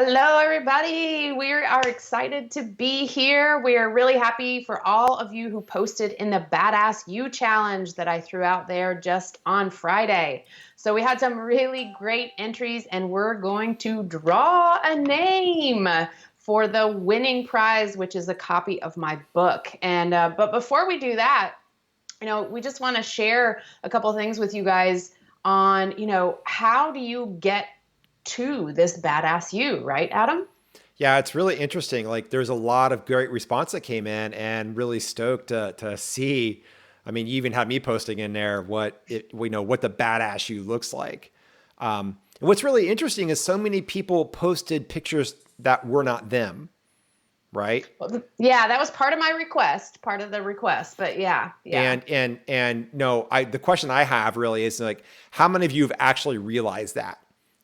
Hello, everybody. We are excited to be here. We are really happy for all of you who posted in the Badass You Challenge that I threw out there just on Friday. So we had some really great entries, and we're going to draw a name for the winning prize, which is a copy of my book. But before we do that, we just want to share a couple things with you guys on, how do you get to this badass you, right, Adam? Yeah, it's really interesting. Like, there's a lot of great response that came in, and really stoked to see. I mean, you even had me posting in there what the badass you looks like. And what's really interesting is so many people posted pictures that were not them, right? Well, yeah, that was part of my request, part of the request, but yeah, yeah. And no, the question I have really is like, how many of you have actually realized that?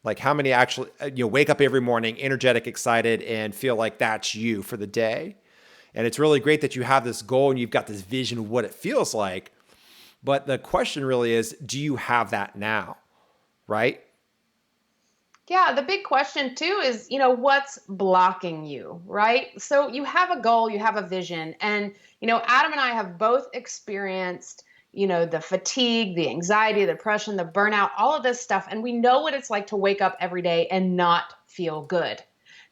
Like, how many actually wake up every morning energetic, excited, and feel like that's you for the day? And it's really great that you have this goal and you've got this vision of what it feels like. But the question really is, do you have that now? Right? Yeah, the big question too is, what's blocking you, right? So you have a goal, you have a vision, and, Adam and I have both experienced, the fatigue, the anxiety, the depression, the burnout, all of this stuff. And we know what it's like to wake up every day and not feel good.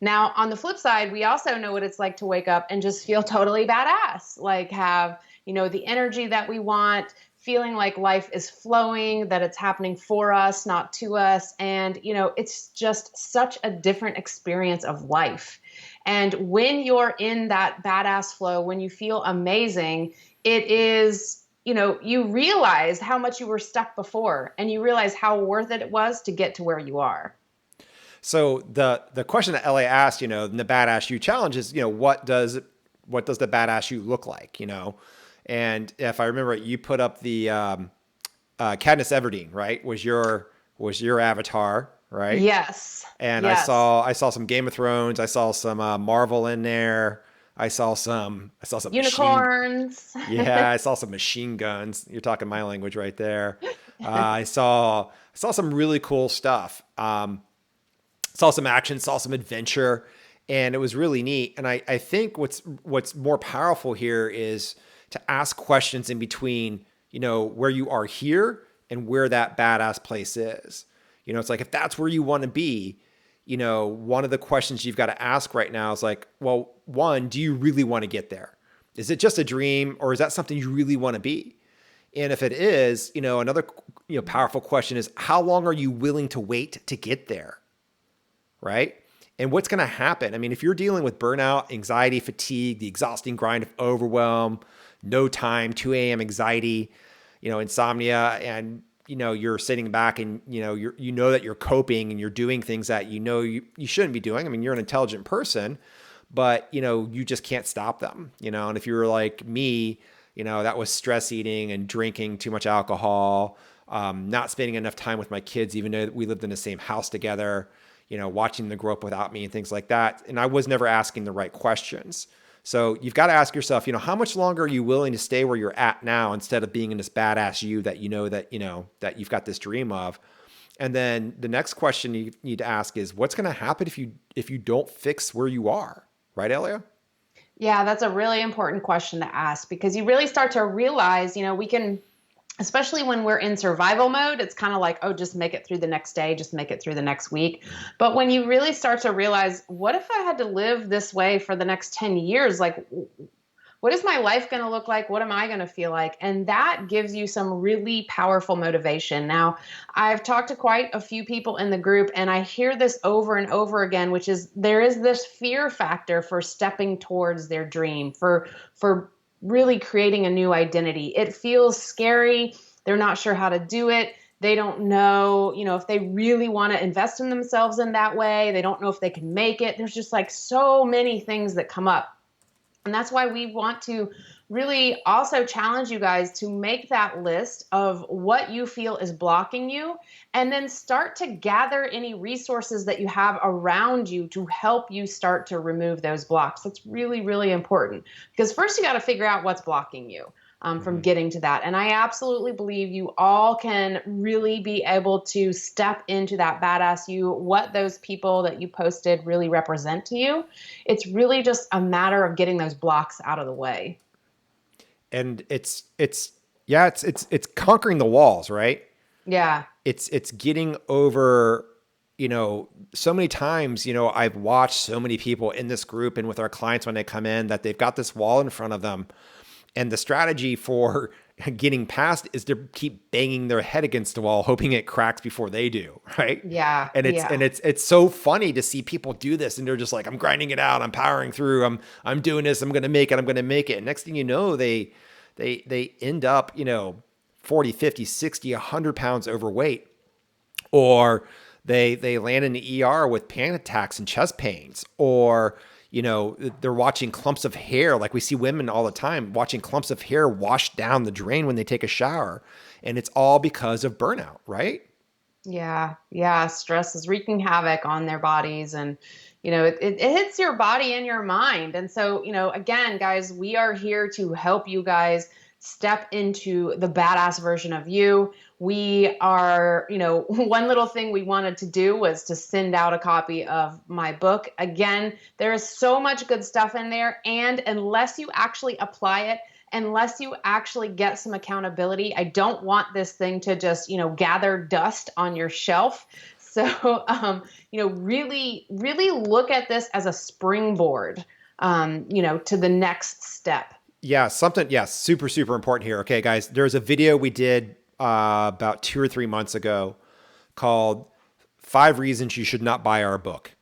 Now, on the flip side, we also know what it's like to wake up and just feel totally badass, like have, the energy that we want, feeling like life is flowing, that it's happening for us, not to us. And, it's just such a different experience of life. And when you're in that badass flow, when you feel amazing, it is, you realize how much you were stuck before, and you realize how worth it was to get to where you are. So the question that LA asked, in the badass you challenge is, what does the badass you look like? And if I remember it, you put up the Katniss Everdeen, right? Was your avatar, right? Yes. And I Yes. saw I saw some Game of Thrones. I saw some Marvel in there. I saw some machine. Unicorns. Yeah, I saw some machine guns. You're talking my language right there. I saw some really cool stuff. Saw some action, saw some adventure, and it was really neat. And I think what's more powerful here is to ask questions in between, where you are here and where that badass place is. It's like, if that's where you want to be, one of the questions you've got to ask right now is like, well, one, do you really want to get there? Is it just a dream, or is that something you really want to be? And if it is, another powerful question is, how long are you willing to wait to get there? Right? And what's going to happen? I mean, if you're dealing with burnout, anxiety, fatigue, the exhausting grind of overwhelm, no time, 2 a.m. anxiety, insomnia, and you're sitting back and that you're coping and you're doing things that you shouldn't be doing. I mean, you're an intelligent person, but you just can't stop them. And if you're like me, that was stress eating and drinking too much alcohol, not spending enough time with my kids, even though we lived in the same house together, watching them grow up without me and things like that. And I was never asking the right questions. So you've got to ask yourself, how much longer are you willing to stay where you're at now instead of being in this badass you that that you've got this dream of? And then the next question you need to ask is, what's going to happen if you don't fix where you are? Right, Elia? Yeah, that's a really important question to ask, because you really start to realize, we can, especially when we're in survival mode, it's kind of like, oh, just make it through the next day, just make it through the next week. But when you really start to realize, what if I had to live this way for the next 10 years? Like, what is my life going to look like? What am I going to feel like? And that gives you some really powerful motivation. Now, I've talked to quite a few people in the group, and I hear this over and over again, which is there is this fear factor for stepping towards their dream, for really creating a new identity. It feels scary. They're not sure how to do it. They don't know, if they really want to invest in themselves in that way. They don't know if they can make it. There's just like so many things that come up. And that's why we want to really also challenge you guys to make that list of what you feel is blocking you, and then start to gather any resources that you have around you to help you start to remove those blocks. That's really, really important, because first you got to figure out what's blocking you. from getting to that. And I absolutely believe you all can really be able to step into that badass you, what those people that you posted really represent to you. It's really just a matter of getting those blocks out of the way. And it's conquering the walls, right? Yeah. It's getting over, so many times, I've watched so many people in this group and with our clients when they come in that they've got this wall in front of them. And the strategy for getting past is to keep banging their head against the wall, hoping it cracks before they do. Right. Yeah. And Yeah. it's so funny to see people do this. And they're just like, I'm grinding it out. I'm powering through. I'm doing this. I'm going to make it. I'm going to make it. And next thing you know, they end up, 40, 50, 60, 100 pounds overweight, or they land in the ER with panic attacks and chest pains, or, they're watching clumps of hair. Like we see women all the time watching clumps of hair wash down the drain when they take a shower. And it's all because of burnout, right? Yeah. Yeah. Stress is wreaking havoc on their bodies, and, it hits your body and your mind. And so, again, guys, we are here to help you guys step into the badass version of you. We are, one little thing we wanted to do was to send out a copy of my book. Again, there is so much good stuff in there. And unless you actually apply it, unless you actually get some accountability, I don't want this thing to just, gather dust on your shelf. So, really, really look at this as a springboard, to the next step. Yeah, super, super important here. Okay, guys, there's a video we did about 2 or 3 months ago called 5 Reasons You Should Not Buy Our Book.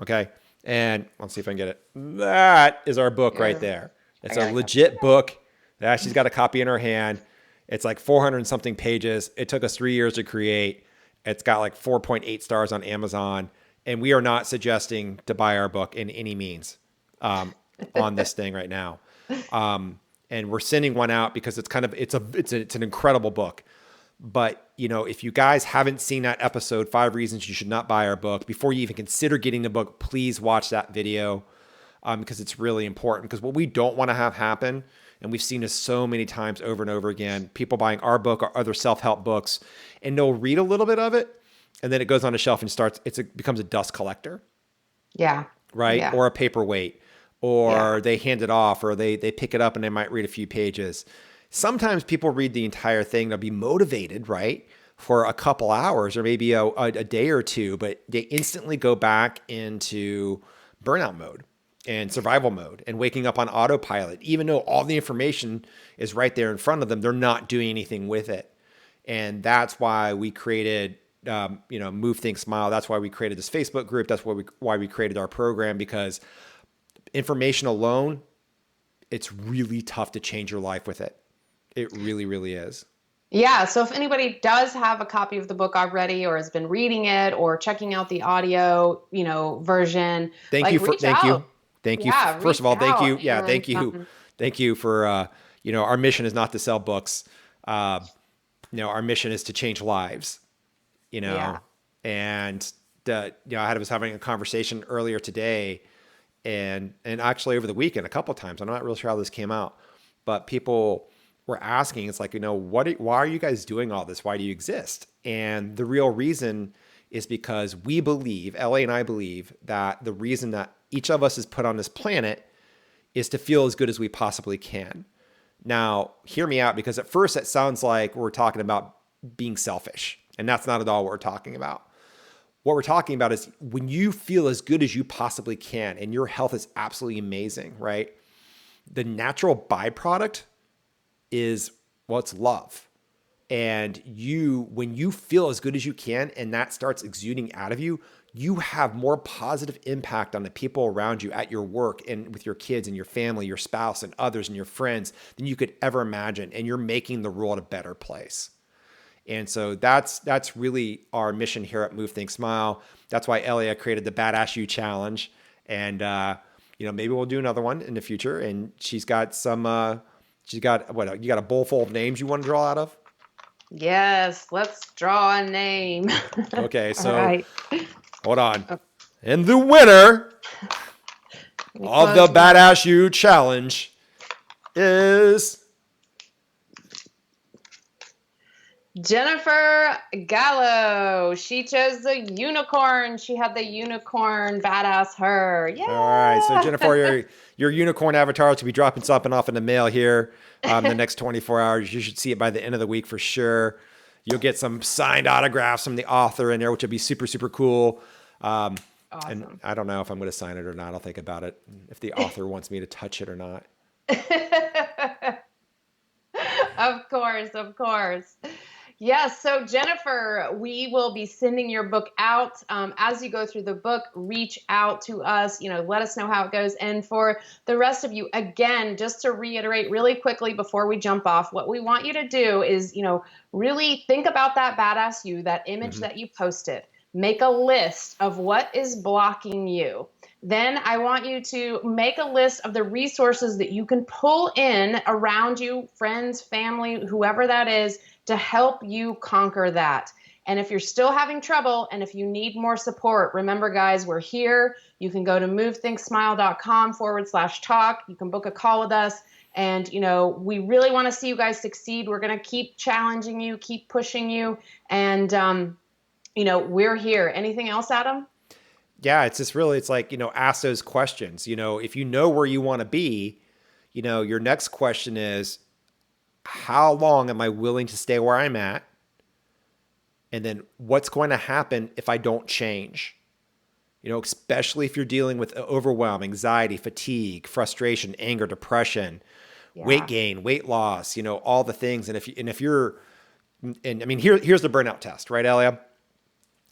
Okay, and let's see if I can get it. That is our book right there. It's a legit book. She's got a copy in her hand. It's like 400 and something pages. It took us 3 years to create. It's got like 4.8 stars on Amazon. And we are not suggesting to buy our book in any means on this thing right now. And we're sending one out because it's an incredible book. But, if you guys haven't seen that episode, 5 Reasons You Should Not Buy Our Book, before you even consider getting the book, please watch that video. Because it's really important. Because what we don't want to have happen, and we've seen this so many times over and over again, people buying our book or other self-help books, and they'll read a little bit of it, and then it goes on a shelf and becomes a dust collector. Yeah. Right? Yeah. Or a paperweight, or they hand it off, or they pick it up and they might read a few pages. Sometimes people read the entire thing. They'll be motivated, right, for a couple hours or maybe a day or two, but they instantly go back into burnout mode and survival mode and waking up on autopilot. Even though all the information is right there in front of them, they're not doing anything with it. And that's why we created, Move, Think, Smile. That's why we created this Facebook group. That's why we created our program, because information alone, it's really tough to change your life with it. It really, really is. Yeah. So if anybody does have a copy of the book already, or has been reading it, or checking out the audio, version, thank you. Yeah, First of all, thank you. Yeah. and, Thank you. Thank you for, our mission is not to sell books. Our mission is to change lives, Yeah. and I was having a conversation earlier today and actually over the weekend, a couple of times. I'm not really sure how this came out, but people were asking, it's like, why are you guys doing all this? Why do you exist? And the real reason is because we believe, LA and I believe, that the reason that each of us is put on this planet is to feel as good as we possibly can. Now, hear me out, because at first it sounds like we're talking about being selfish, and that's not at all what we're talking about. What we're talking about is when you feel as good as you possibly can and your health is absolutely amazing, right? The natural byproduct is, well, it's love. And when you feel as good as you can and that starts exuding out of you, you have more positive impact on the people around you at your work and with your kids and your family, your spouse and others and your friends than you could ever imagine. And you're making the world a better place. And so that's really our mission here at Move, Think, Smile. That's why Elia created the Badass You Challenge. And, maybe we'll do another one in the future. And she's got you got a bowl full of names you want to draw out of? Yes, let's draw a name. Okay, so right. Hold on. And the winner of the Badass You Challenge is Jennifer Gallo. She chose the unicorn. She had the unicorn badass her. All right. So Jennifer, Yeah. your unicorn avatar to be dropping something off in the mail here the next 24 hours. You should see it by the end of the week for sure. You'll get some signed autographs from the author in there, which will be super, super cool. And Awesome. I don't know if I'm going to sign it or not. I'll think about it. If the author wants me to touch it or not. Of course, of course. Yes, so Jennifer, we will be sending your book out. As you go through the book, reach out to us, let us know how it goes. And for the rest of you, again, just to reiterate really quickly before we jump off, what we want you to do is, really think about that badass you, that image Mm-hmm. that you posted. Make a list of what is blocking you. Then I want you to make a list of the resources that you can pull in around you, friends, family, whoever that is, to help you conquer that. And if you're still having trouble and if you need more support, remember, guys, we're here. You can go to movethinksmile.com/talk. You can book a call with us. And, we really want to see you guys succeed. We're going to keep challenging you, keep pushing you. And, we're here. Anything else, Adam? Yeah, it's just really, it's like, ask those questions. If you know where you want to be, your next question is, how long am I willing to stay where I'm at? And then what's going to happen if I don't change? Especially if you're dealing with overwhelm, anxiety, fatigue, frustration, anger, depression, weight Yeah. gain, weight loss, all the things. And if you're, and I mean, here's the burnout test, right, Elia?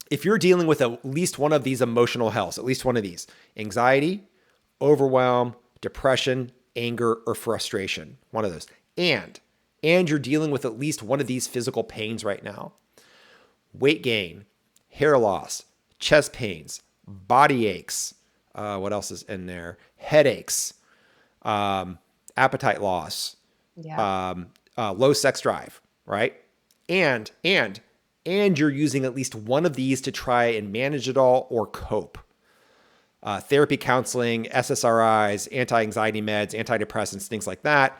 If you're dealing with at least one of these emotional healths, at least one of these, anxiety, overwhelm, depression, anger, or frustration, one of those, and you're dealing with at least one of these physical pains right now, weight gain, hair loss, chest pains, body aches, what else is in there? Headaches, appetite loss, Yeah. low sex drive, right? And you're using at least one of these to try and manage it all or cope. Therapy, counseling, SSRIs, anti-anxiety meds, antidepressants, things like that.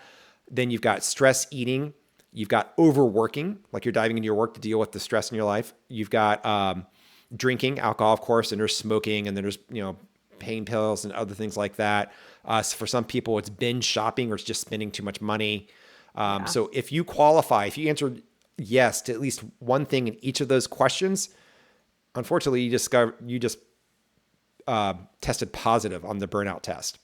Then you've got stress eating. You've got overworking, like you're diving into your work to deal with the stress in your life. You've got drinking, alcohol, of course, and there's smoking, and then there's pain pills and other things like that. So for some people, it's binge shopping or it's just spending too much money. Yeah. So if you qualify, if you answer yes to at least one thing in each of those questions, unfortunately, you just tested positive on the burnout test.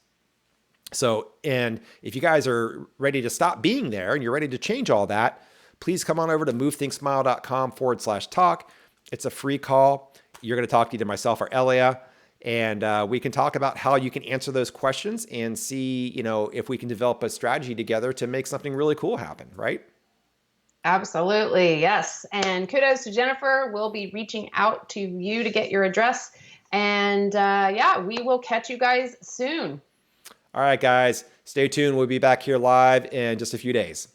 So, and if you guys are ready to stop being there and you're ready to change all that, please come on over to movethinksmile.com/talk. It's a free call. You're going to talk to either myself or Elia, and we can talk about how you can answer those questions and see, if we can develop a strategy together to make something really cool happen, right? Absolutely. Yes. And kudos to Jennifer. We'll be reaching out to you to get your address. And yeah, we will catch you guys soon. All right, guys, stay tuned. We'll be back here live in just a few days.